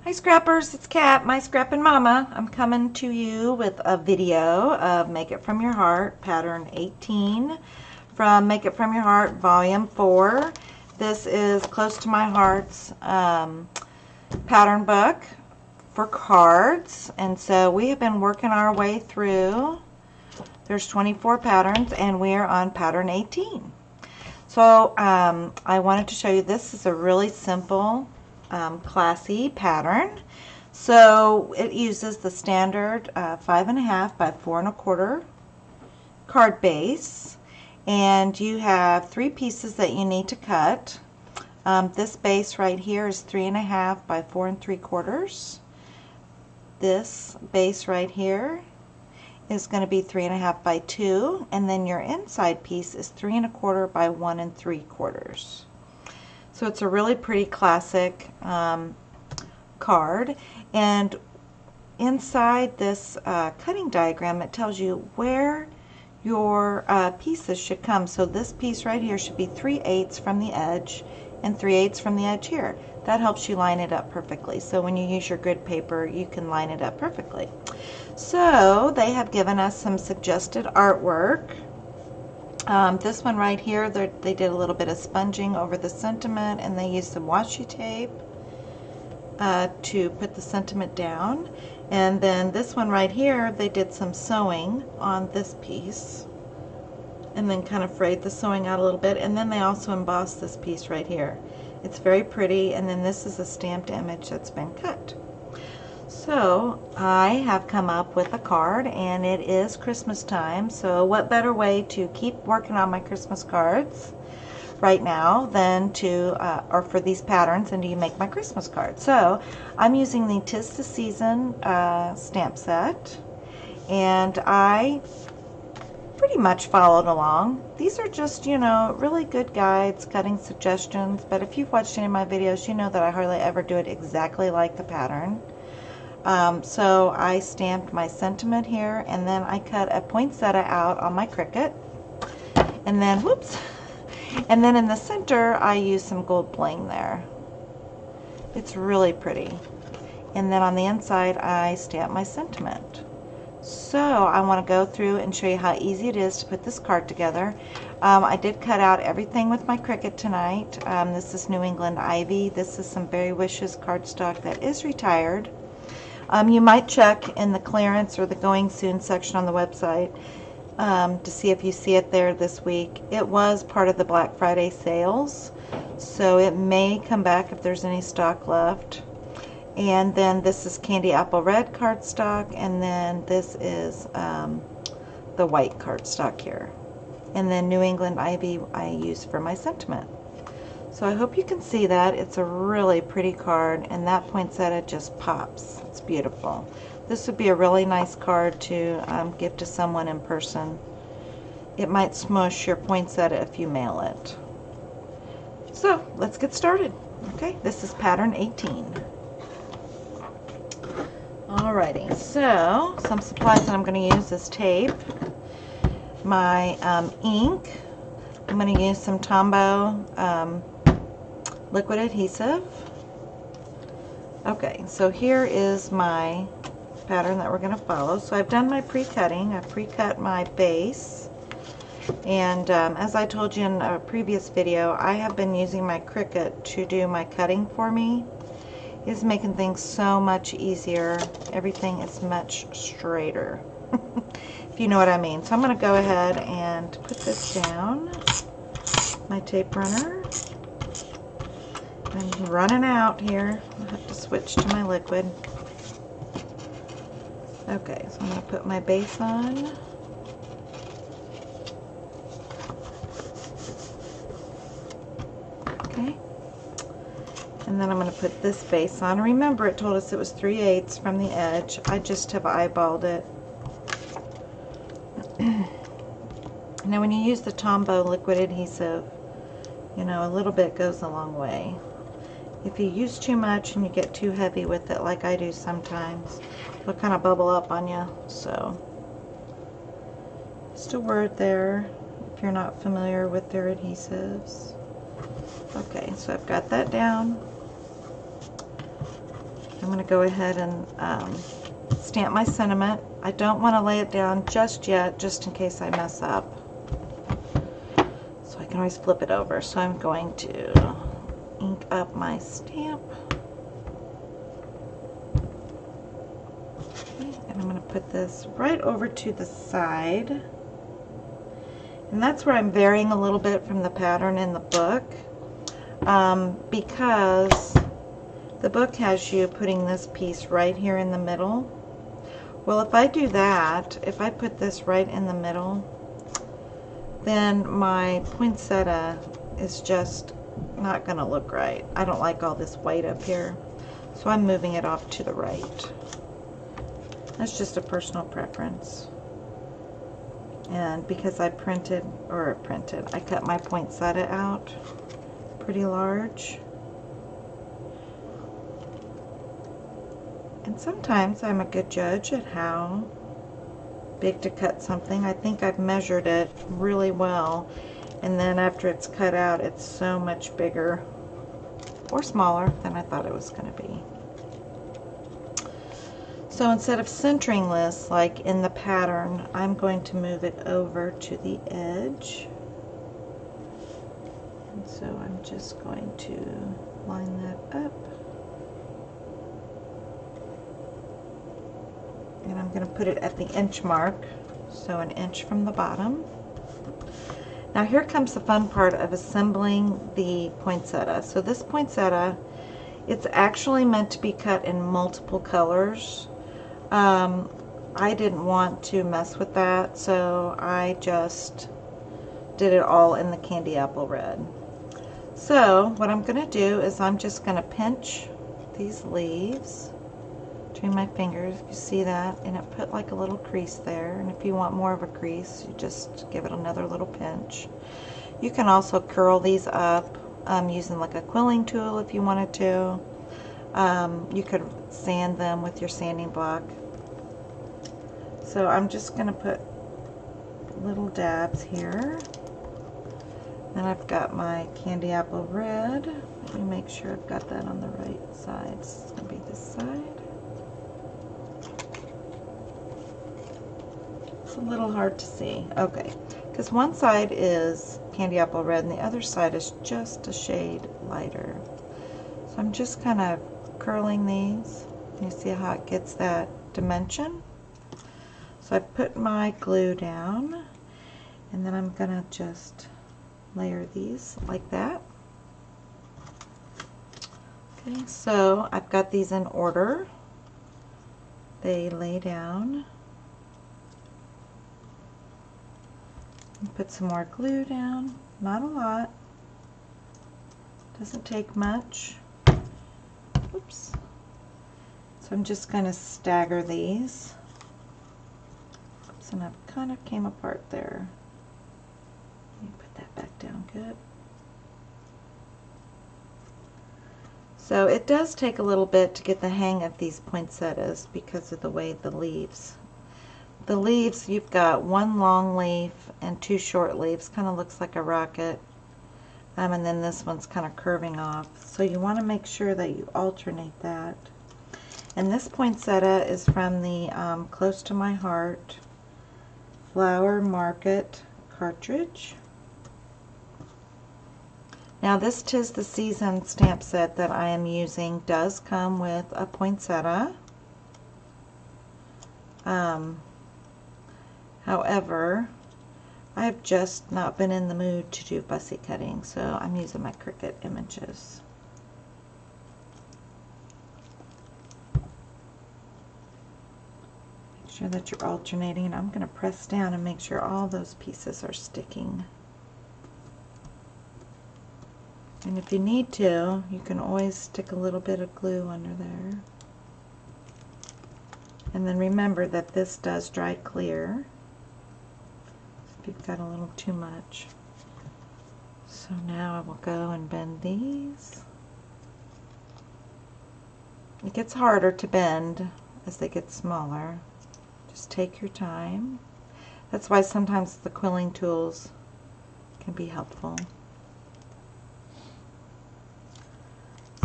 Hi Scrappers, it's Kat, my Scrappin' Mama. I'm coming to you with a video of Make It From Your Heart, pattern 18 from Make It From Your Heart, volume 4. This is close to my heart's pattern book for cards, and so we have been working our way through. There's 24 patterns and we are on pattern 18. So I wanted to show you, this is a really simple classy pattern. So it uses the standard 5.5 by 4.25 card base, and you have 3 pieces that you need to cut. This base right here is 3.5 by 4 3/4. This base right here is going to be 3.5 by 2, and then your inside piece is 3.25 by 1 3/4. So it's a really pretty classic card, and inside this cutting diagram it tells you where your pieces should come. So this piece right here should be 3/8 from the edge and 3/8 from the edge here. That helps you line it up perfectly. So when you use your grid paper, you can line it up perfectly. So they have given us some suggested artwork. This one right here, they did a little bit of sponging over the sentiment, and they used some washi tape to put the sentiment down. And then this one right here, they did some sewing on this piece and then kind of frayed the sewing out a little bit, and then they also embossed this piece right here. It's very pretty, and then this is a stamped image that's been cut. So I have come up with a card, and it is Christmas time, so what better way to keep working on my Christmas cards right now than to, or for these patterns, and do you make my Christmas card. So I'm using the 'Tis the Season stamp set, and I pretty much followed along. These are just, you know, really good guides, cutting suggestions, but if you've watched any of my videos, you know that I hardly ever do it exactly like the pattern. So I stamped my sentiment here, and then I cut a poinsettia out on my Cricut, and then, whoops, and then in the center I used some gold bling there. It's really pretty. And then on the inside I stamped my sentiment. So I want to go through and show you how easy it is to put this card together. I did cut out everything with my Cricut tonight. This is New England Ivy. This is some Berry Wishes cardstock that is retired. You might check in the clearance or the going soon section on the website to see if you see it there this week. It was part of the Black Friday sales, so it may come back if there's any stock left. And then this is Candy Apple Red cardstock, and then this is the white cardstock here. And then New England Ivy I use for my sentiment. So I hope you can see that. It's a really pretty card, and that poinsettia just pops. It's beautiful. This would be a really nice card to give to someone in person. It might smush your poinsettia if you mail it. So let's get started. Okay, this is pattern 18. Alrighty, so some supplies that I'm going to use is tape, my ink. I'm going to use some Tombow liquid adhesive. Okay, so here is my pattern that we're going to follow. So I've done my pre-cutting. I've pre-cut my base, and as I told you in a previous video, I have been using my Cricut to do my cutting for me. It's making things so much easier. Everything is much straighter, if you know what I mean. So I'm going to go ahead and put this down, my tape runner. I'm running out here. I'll have to switch to my liquid. Okay, so I'm going to put my base on. Okay. And then I'm going to put this base on. Remember, it told us it was 3/8 from the edge. I just have eyeballed it. Now when you use the Tombow liquid adhesive, you know, a little bit goes a long way. If you use too much and you get too heavy with it, like I do sometimes, it'll kind of bubble up on you. So just a word there if you're not familiar with their adhesives. Okay, so I've got that down. I'm going to go ahead and stamp my sentiment. I don't want to lay it down just yet, just in case I mess up. So I can always flip it over. So I'm going to ink up my stamp. Okay, and I'm going to put this right over to the side. And that's where I'm varying a little bit from the pattern in the book, because the book has you putting this piece right here in the middle. Well, if I do that, if I put this right in the middle, then my poinsettia is just not going to look right. I don't like all this white up here, so I'm moving it off to the right. That's just a personal preference. And because I I cut my poinsettia out pretty large. And sometimes I'm a good judge at how big to cut something. I think I've measured it really well, and then after it's cut out, it's so much bigger or smaller than I thought it was going to be. So instead of centering this like in the pattern, I'm going to move it over to the edge. And so I'm just going to line that up. And I'm going to put it at the inch mark, so an inch from the bottom. Now here comes the fun part of assembling the poinsettia. So this poinsettia, it's actually meant to be cut in multiple colors. I didn't want to mess with that, so I just did it all in the candy apple red. So what I'm going to do is I'm just going to pinch these leaves between my fingers. You see that? And it put like a little crease there. And if you want more of a crease, you just give it another little pinch. You can also curl these up using like a quilling tool if you wanted to. You could sand them with your sanding block. So I'm just going to put little dabs here. Then I've got my candy apple red. Let me make sure I've got that on the right side. This is going to be this side. It's a little hard to see. Okay, because one side is candy apple red and the other side is just a shade lighter. So I'm just kind of curling these. You see how it gets that dimension? So I put my glue down, and then I'm going to just layer these like that. Okay, so I've got these in order. They lay down. Put some more glue down, not a lot. Doesn't take much. Oops. So I'm just going to stagger these. Oops, and I've kind of came apart there. Let me put that back down good. So it does take a little bit to get the hang of these poinsettias because of the way the leaves. The leaves, you've got one long leaf and two short leaves, kind of looks like a rocket. And then this one's kind of curving off. So you want to make sure that you alternate that. And this poinsettia is from the Close to My Heart Flower Market cartridge. Now this 'Tis the Season stamp set that I am using does come with a poinsettia. However, I have just not been in the mood to do fussy cutting, so I'm using my Cricut Images. Make sure that you're alternating. I'm going to press down and make sure all those pieces are sticking. And if you need to, you can always stick a little bit of glue under there. And then remember that this does dry clear if you've got a little too much. So now I will go and bend these. It gets harder to bend as they get smaller. Just take your time. That's why sometimes the quilling tools can be helpful.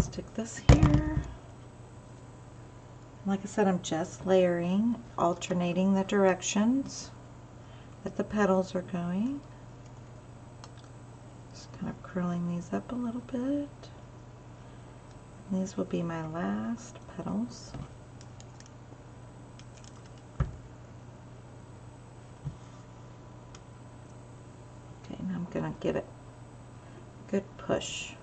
Stick this here. Like I said, I'm just layering, alternating the directions that the petals are going. Just kind of curling these up a little bit. These will be my last petals. Okay, now I'm going to give it a good push.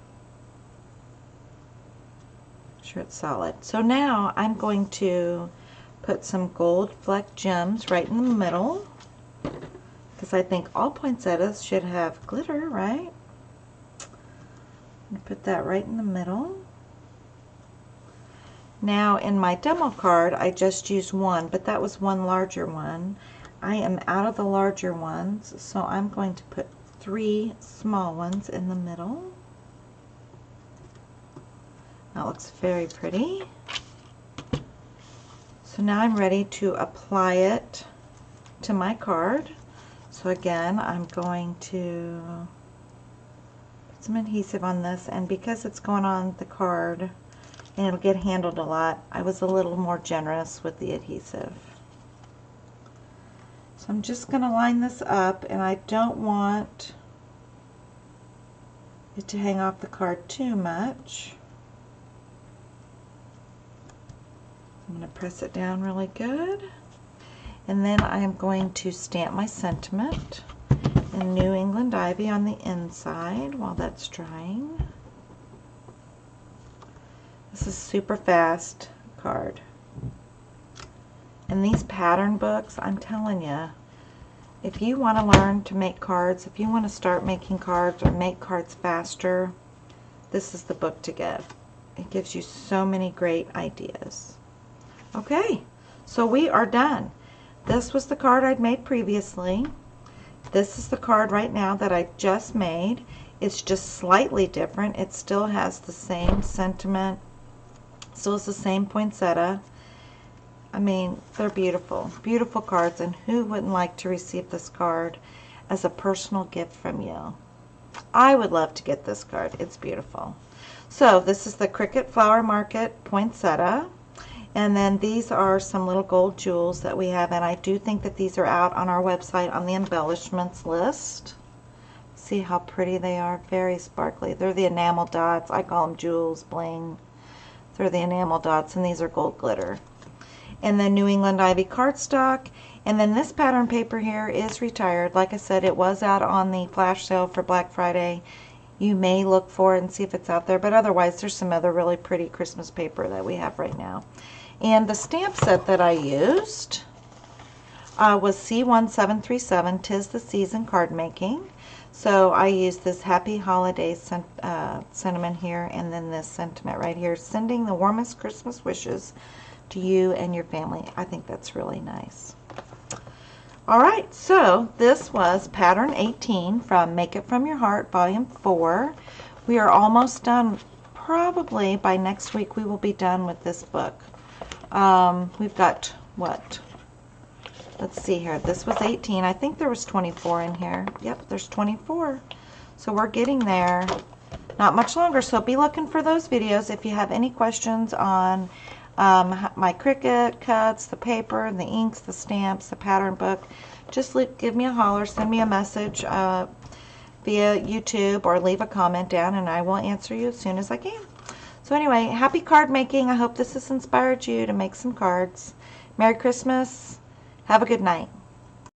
Make sure it's solid. So now I'm going to put some gold fleck gems right in the middle, because I think all poinsettias should have glitter, right? I'm going to put that right in the middle. Now in my demo card I just used one, but that was one larger one. I am out of the larger ones, so I'm going to put 3 small ones in the middle. That looks very pretty. So now I'm ready to apply it to my card. So again, I'm going to put some adhesive on this, and because it's going on the card and it'll get handled a lot, I was a little more generous with the adhesive. So I'm just going to line this up, and I don't want it to hang off the card too much. I'm going to press it down really good, and then I am going to stamp my sentiment in New England Ivy on the inside while that's drying. This is super fast card. And these pattern books, I'm telling you, if you want to learn to make cards, if you want to start making cards or make cards faster, this is the book to get. It gives you so many great ideas. Okay, so we are done. This was the card I'd made previously. This is the card right now that I just made. It's just slightly different. It still has the same sentiment, still has the same poinsettia. I mean, they're beautiful, beautiful cards, and who wouldn't like to receive this card as a personal gift from you? I would love to get this card. It's beautiful. So this is the Cricket Flower Market poinsettia, and then these are some little gold jewels that we have, and I do think that these are out on our website on the embellishments list. See how pretty they are, very sparkly. They're the enamel dots. I call them jewels, bling. They're the enamel dots, and these are gold glitter. And then New England Ivy cardstock, and then this pattern paper here is retired. Like I said, it was out on the flash sale for Black Friday. You may look for it and see if it's out there, but otherwise there's some other really pretty Christmas paper that we have right now. And the stamp set that I used was C1737, 'Tis the Season card making. So I used this Happy Holidays sentiment here, and then this sentiment right here, sending the warmest Christmas wishes to you and your family. I think that's really nice. Alright, so this was pattern 18 from Make It From Your Heart, volume 4. We are almost done. Probably by next week we will be done with this book. We've got, what? Let's see here. This was 18. I think there was 24 in here. Yep, there's 24. So we're getting there. Not much longer, so be looking for those videos. If you have any questions on my Cricut cuts, the paper, the inks, the stamps, the pattern book, just give me a holler, send me a message via YouTube, or leave a comment down, and I will answer you as soon as I can. So anyway, happy card making. I hope this has inspired you to make some cards. Merry Christmas. Have a good night.